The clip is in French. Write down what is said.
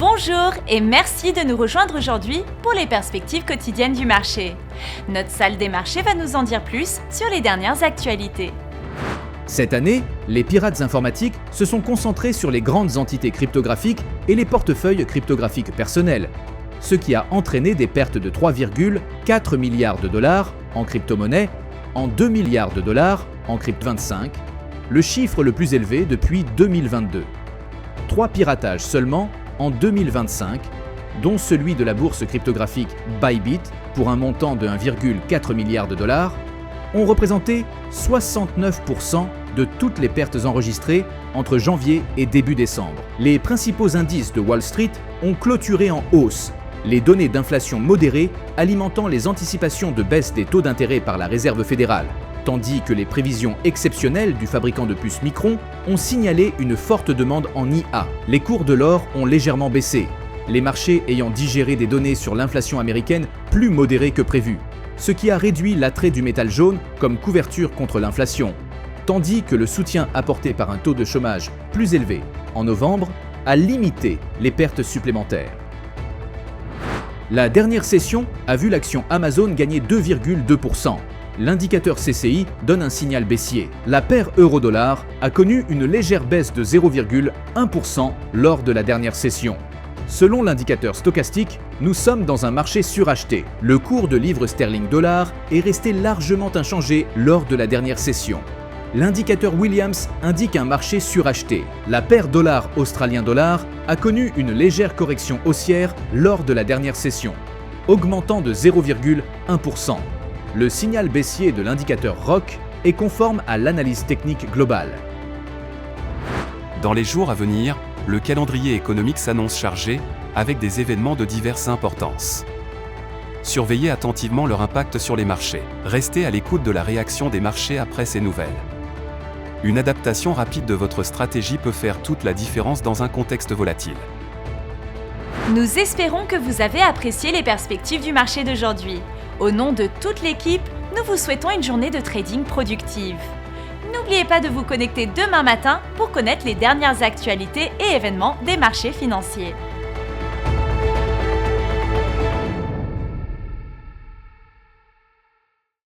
Bonjour et merci de nous rejoindre aujourd'hui pour les perspectives quotidiennes du marché. Notre salle des marchés va nous en dire plus sur les dernières actualités. Cette année, les pirates informatiques se sont concentrés sur les grandes entités cryptographiques et les portefeuilles cryptographiques personnels, ce qui a entraîné des pertes de 3,4 milliards de dollars en crypto-monnaie, en 2 milliards de dollars en crypto 25, le chiffre le plus élevé depuis 2022. 3 piratages seulement en 2025, dont celui de la bourse cryptographique Bybit pour un montant de 1,4 milliard de dollars, ont représenté 69% de toutes les pertes enregistrées entre janvier et début décembre. Les principaux indices de Wall Street ont clôturé en hausse, les données d'inflation modérées alimentant les anticipations de baisse des taux d'intérêt par la Réserve fédérale, tandis que les prévisions exceptionnelles du fabricant de puces Micron ont signalé une forte demande en IA. Les cours de l'or ont légèrement baissé, les marchés ayant digéré des données sur l'inflation américaine plus modérées que prévu, ce qui a réduit l'attrait du métal jaune comme couverture contre l'inflation, tandis que le soutien apporté par un taux de chômage plus élevé en novembre a limité les pertes supplémentaires. La dernière session a vu l'action Amazon gagner 2,2%. L'indicateur CCI donne un signal baissier. La paire euro-dollar a connu une légère baisse de 0,1% lors de la dernière session. Selon l'indicateur stochastique, nous sommes dans un marché suracheté. Le cours de livre sterling dollar est resté largement inchangé lors de la dernière session. L'indicateur Williams indique un marché suracheté. La paire dollar australien dollar a connu une légère correction haussière lors de la dernière session, augmentant de 0,1%. Le signal baissier de l'indicateur ROC est conforme à l'analyse technique globale. Dans les jours à venir, le calendrier économique s'annonce chargé, avec des événements de diverses importances. Surveillez attentivement leur impact sur les marchés. Restez à l'écoute de la réaction des marchés après ces nouvelles. Une adaptation rapide de votre stratégie peut faire toute la différence dans un contexte volatile. Nous espérons que vous avez apprécié les perspectives du marché d'aujourd'hui. Au nom de toute l'équipe, nous vous souhaitons une journée de trading productive. N'oubliez pas de vous connecter demain matin pour connaître les dernières actualités et événements des marchés financiers.